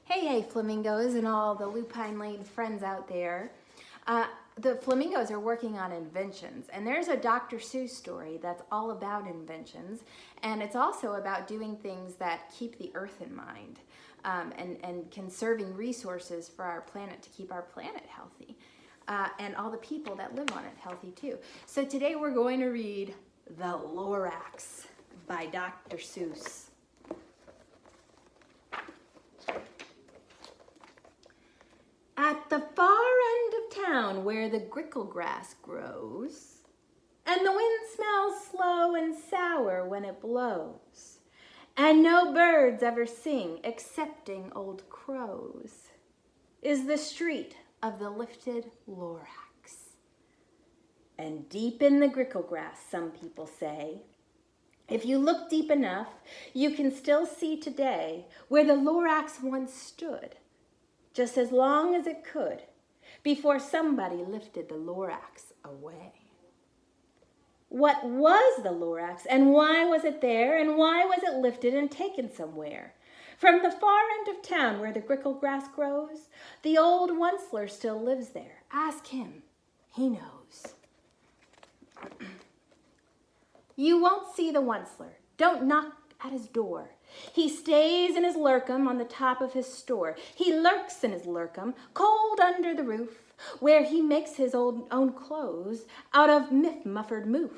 Hey, flamingos and all the lupine lane friends out there. The flamingos are working on inventions, and there's a Dr. Seuss story that's all about inventions, and it's also about doing things that keep the earth in mind, and conserving resources for our planet to keep our planet healthy, and all the people that live on it healthy too. So today we're going to read The Lorax by Dr. Seuss. At the far end of town where the grickle grass grows, and the wind smells slow and sour when it blows, and no birds ever sing excepting old crows, is the street of the lifted Lorax. And deep in the grickle grass, some people say, if you look deep enough, you can still see today where the Lorax once stood, just as long as it could, before somebody lifted the Lorax away. What was the Lorax, and why was it there, and why was it lifted and taken somewhere? From the far end of town where the grickle grass grows, the old Onceler still lives there. Ask him, he knows. You won't see the Onceler. Don't knock at his door. He stays in his lurkum on the top of his store. He lurks in his lurkum, cold under the roof, where he makes his own clothes out of muffered moof.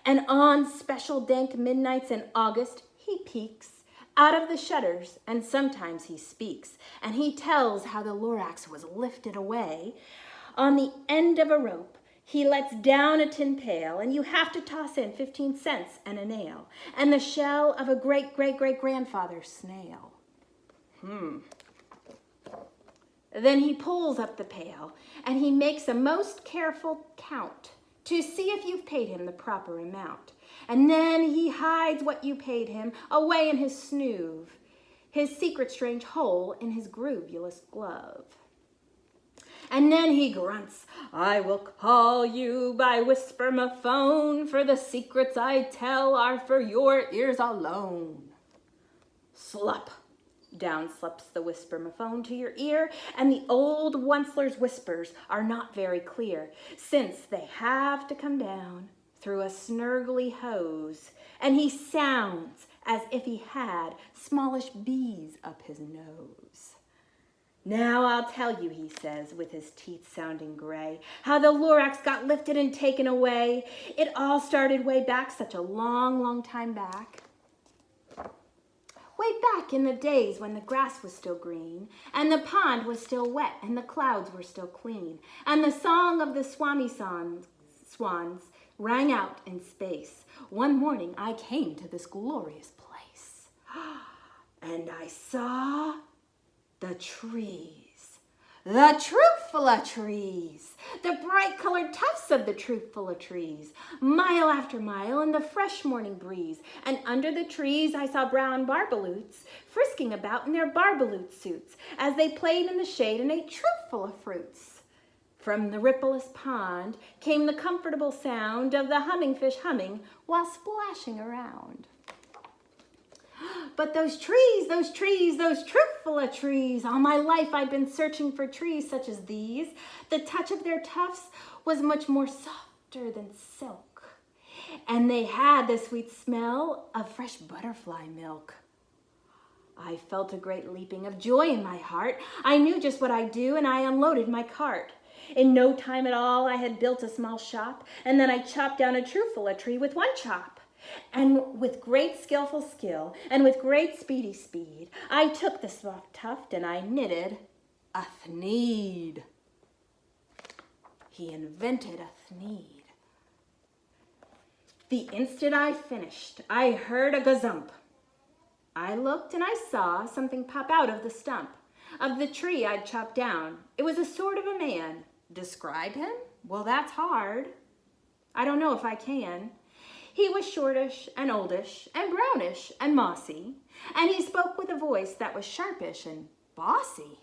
And on special dank midnights in August, he peeks out of the shutters, and sometimes he speaks, and he tells how the Lorax was lifted away. On the end of a rope, he lets down a tin pail, and you have to toss in 15 cents and a nail, and the shell of a great-great-great-grandfather's snail. Then he pulls up the pail, and he makes a most careful count to see if you've paid him the proper amount. And then he hides what you paid him away in his snoove, his secret strange hole in his groovulous glove. And then he grunts, I will call you by whisper-ma-phone, for the secrets I tell are for your ears alone. Slop, down slips the whisper-ma-phone to your ear, and the old Onceler's whispers are not very clear, since they have to come down through a snurgly hose, and he sounds as if he had smallish bees up his nose. Now I'll tell you, he says, with his teeth sounding gray, how the Lorax got lifted and taken away. It all started way back, such a long, long time back. Way back in the days when the grass was still green, and the pond was still wet, and the clouds were still clean, and the song of the swans rang out in space. One morning I came to this glorious place, and I saw the trees, the truthful trees, the bright-colored tufts of the truthful trees, mile after mile in the fresh morning breeze. And under the trees I saw brown barbaloots frisking about in their barbaloot suits as they played in the shade and ate truthful of fruits. From the rippleless pond came the comfortable sound of the humming fish humming while splashing around. But those trees, those truthful trees, all my life I'd been searching for trees such as these. The touch of their tufts was much more softer than silk, and they had the sweet smell of fresh butterfly milk. I felt a great leaping of joy in my heart. I knew just what I'd do, and I unloaded my cart. In no time at all, I had built a small shop, and then I chopped down a truthful tree with one chop. And with great skillful skill, and with great speedy speed, I took the soft tuft and I knitted a thneed. He invented a thneed. The instant I finished, I heard a gazump. I looked and I saw something pop out of the stump of the tree I'd chopped down. It was a sort of a man. Describe him? Well, that's hard. I don't know if I can. He was shortish and oldish and brownish and mossy, and he spoke with a voice that was sharpish and bossy.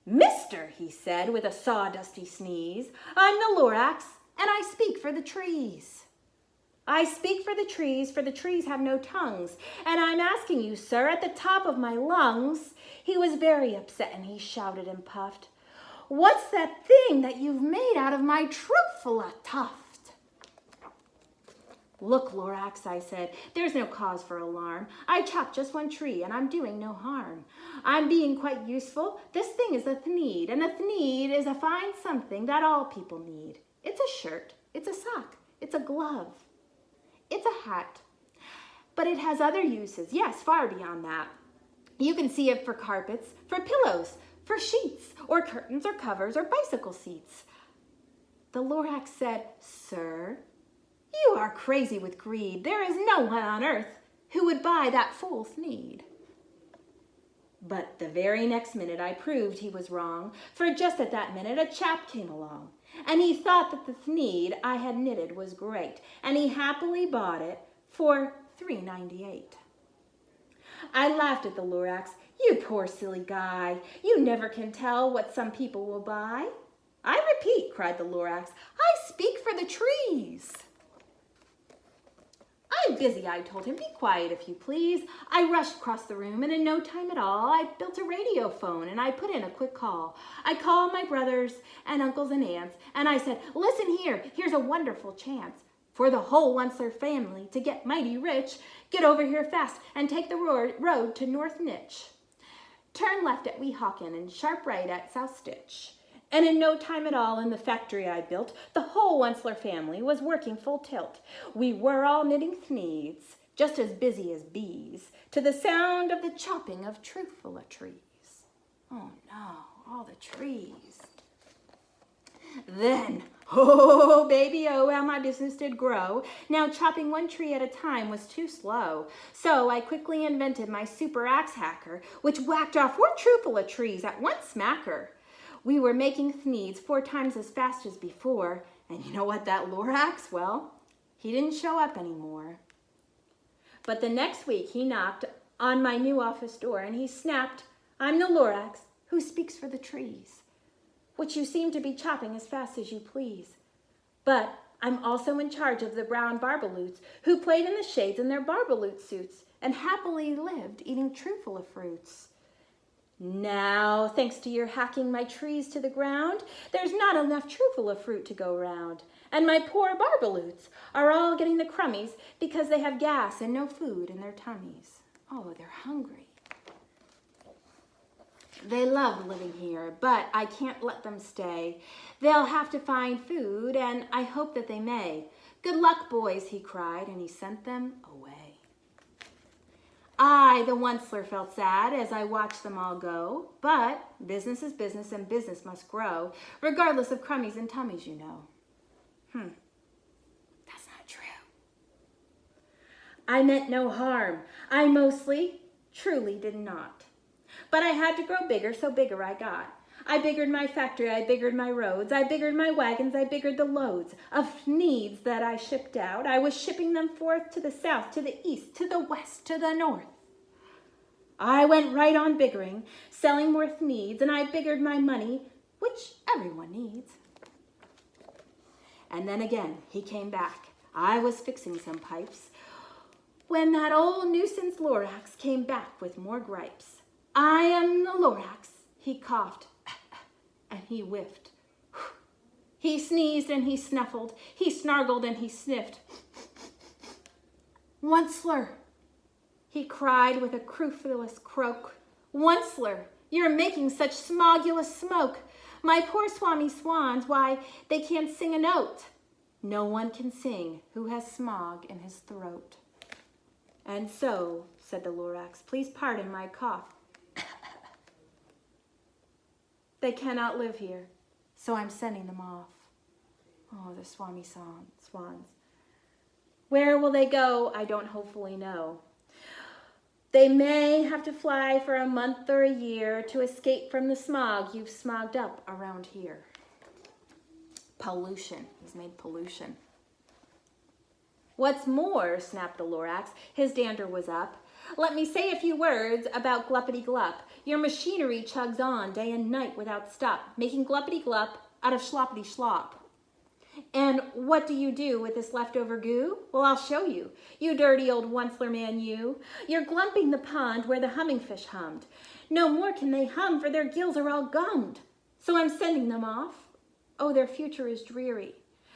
Mister, he said with a sawdusty sneeze, I'm the Lorax, and I speak for the trees. I speak for the trees have no tongues. And I'm asking you, sir, at the top of my lungs. He was very upset and he shouted and puffed. What's that thing that you've made out of my truthful tuft? Look, Lorax, I said, there's no cause for alarm. I chopped just one tree and I'm doing no harm. I'm being quite useful. This thing is a thneed, and a thneed is a fine something that all people need. It's a shirt, it's a sock, it's a glove, it's a hat. But it has other uses, yes, far beyond that. You can see it for carpets, for pillows, for sheets, or curtains, or covers, or bicycle seats. The Lorax said, Sir, you are crazy with greed. There is no one on earth who would buy that fool's need. But the very next minute I proved he was wrong, for just at that minute a chap came along, and he thought that the thneed I had knitted was great, and he happily bought it for $3.98. I laughed at the Lorax. You poor silly guy, you never can tell what some people will buy. I repeat, cried the Lorax, I speak for the trees. I'm busy, I told him. Be quiet, if you please. I rushed across the room, and in no time at all, I built a radio phone, and I put in a quick call. I called my brothers and uncles and aunts, and I said, listen here, here's a wonderful chance for the whole Onceler family to get mighty rich. Get over here fast and take the road to North Nitch. Turn left at Weehawken and sharp right at South Stitch. And in no time at all in the factory I built, the whole Onceler family was working full tilt. We were all knitting thneeds, just as busy as bees, to the sound of the chopping of truthful trees. Oh no, all the trees. Then, oh baby, oh how my business did grow. Now chopping one tree at a time was too slow. So I quickly invented my super axe hacker, which whacked off 4 truthful trees at one smacker. We were making thneeds 4 times as fast as before, and you know what, that Lorax, well, he didn't show up anymore. But the next week he knocked on my new office door and he snapped, I'm the Lorax who speaks for the trees, which you seem to be chopping as fast as you please. But I'm also in charge of the brown barbaloots who played in the shades in their barbaloot suits and happily lived eating truthful fruits. Now, thanks to your hacking my trees to the ground, there's not enough truthful fruit to go round. And my poor barbaloots are all getting the crummies because they have gas and no food in their tummies. Oh, they're hungry. They love living here, but I can't let them stay. They'll have to find food, and I hope that they may. Good luck, boys, he cried, and he sent them away. I, the Onceler, felt sad as I watched them all go, but business is business and business must grow, regardless of crummies and tummies, you know. That's not true. I meant no harm. I mostly, truly did not. But I had to grow bigger, so bigger I got. I biggered my factory, I biggered my roads, I biggered my wagons, I biggered the loads of needs that I shipped out. I was shipping them forth to the south, to the east, to the west, to the north. I went right on biggering, selling more needs, and I biggered my money, which everyone needs. And then again, he came back. I was fixing some pipes when that old nuisance Lorax came back with more gripes. I am the Lorax, he coughed, and he whiffed. He sneezed and he snuffled, he snargled and he sniffed. Onceler, he cried with a crufulous croak. Onceler, you're making such smogulous smoke. My poor swami swans, why, they can't sing a note. No one can sing who has smog in his throat. And so, said the Lorax, please pardon my cough. They cannot live here, so I'm sending them off. Oh, the swami swans. Where will they go? I don't hopefully know. They may have to fly for a month or a year to escape from the smog you've smogged up around here. Pollution. He's made pollution. What's more, snapped the Lorax, his dander was up, let me say a few words about gluppity-glup. Your machinery chugs on day and night without stop, making gluppity-glup out of schloppity-schlop. And what do you do with this leftover goo? Well, I'll show you. You dirty old Onceler man, you. You're glumping the pond where the humming fish hummed. No more can they hum, for their gills are all gummed. So I'm sending them off. Oh, their future is dreary.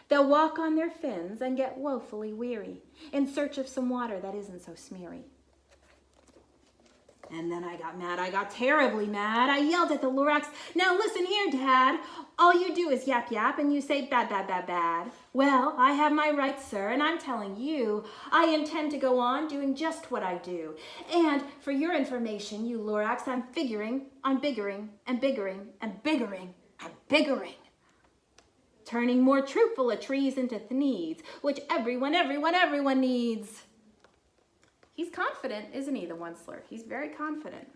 They'll walk on their fins and get woefully weary in search of some water that isn't so smeary. And then I got mad. I got terribly mad. I yelled at the Lorax, "Now listen here, Dad. All you do is yap yap and you say bad, bad, bad, bad. Well, I have my rights, sir, and I'm telling you, I intend to go on doing just what I do. And for your information, you Lorax, I'm figuring on biggering and biggering and biggering and biggering. Turning more truthful trees into thneeds, which everyone needs." He's confident, isn't he, the Onceler? He's very confident.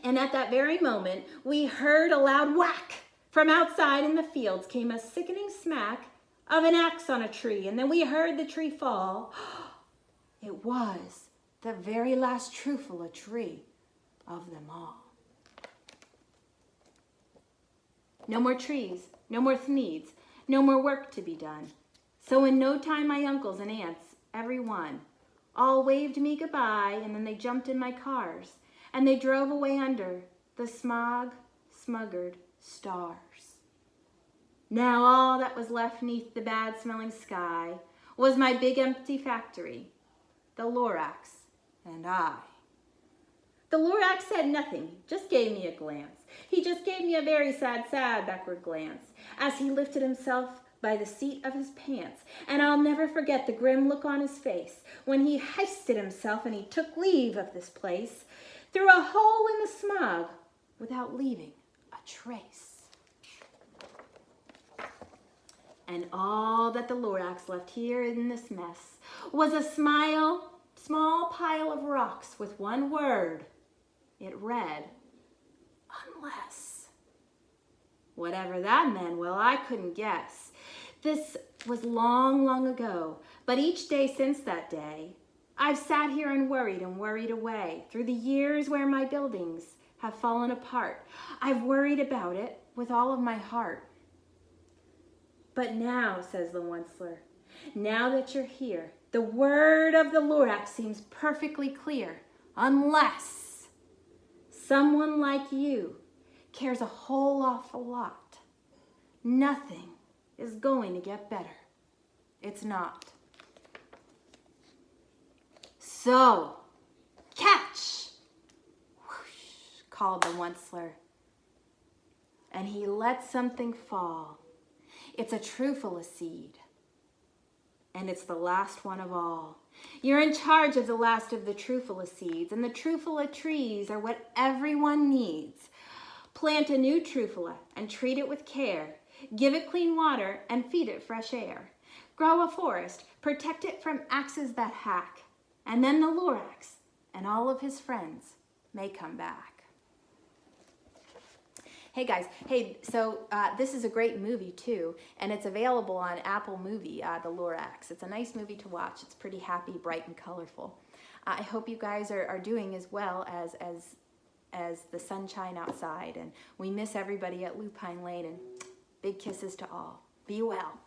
And at that very moment, we heard a loud whack. From outside in the fields came a sickening smack of an axe on a tree, and then we heard the tree fall. It was the very last truthful tree of them all. No more trees, no more thneeds, no more work to be done. So in no time my uncles and aunts, every one, all waved me goodbye, and then they jumped in my cars, and they drove away under the smog-smuggered stars. Now all that was left neath the bad-smelling sky was my big empty factory, the Lorax and I. The Lorax said nothing, just gave me a glance. He just gave me a very sad backward glance as he lifted himself by the seat of his pants, and I'll never forget the grim look on his face when he hoisted himself and he took leave of this place through a hole in the smog without leaving a trace. And all that the Lorax left here in this mess was a small pile of rocks with one word. It read, "Unless." Whatever that meant, well, I couldn't guess. This was long ago, but each day since that day, I've sat here and worried away through the years where my buildings have fallen apart. I've worried about it with all of my heart. But now, says the Onceler, now that you're here, the word of the Lorax seems perfectly clear. Unless someone like you cares a whole awful lot, nothing is going to get better. It's not. So, catch! Whoosh, called the Onceler. And he let something fall. It's a truffula seed. And it's the last one of all. You're in charge of the last of the truffula seeds, and the truffula trees are what everyone needs. Plant a new truffula and treat it with care. Give it clean water and feed it fresh air. Grow a forest, protect it from axes that hack, and then the Lorax and all of his friends may come back. Hey guys, so this is a great movie too, and it's available on Apple Movie, The Lorax. It's a nice movie to watch. It's pretty happy, bright, and colorful. I hope you guys are doing as well as the sunshine outside, and we miss everybody at Lupine Lane, and big kisses to all. Be well.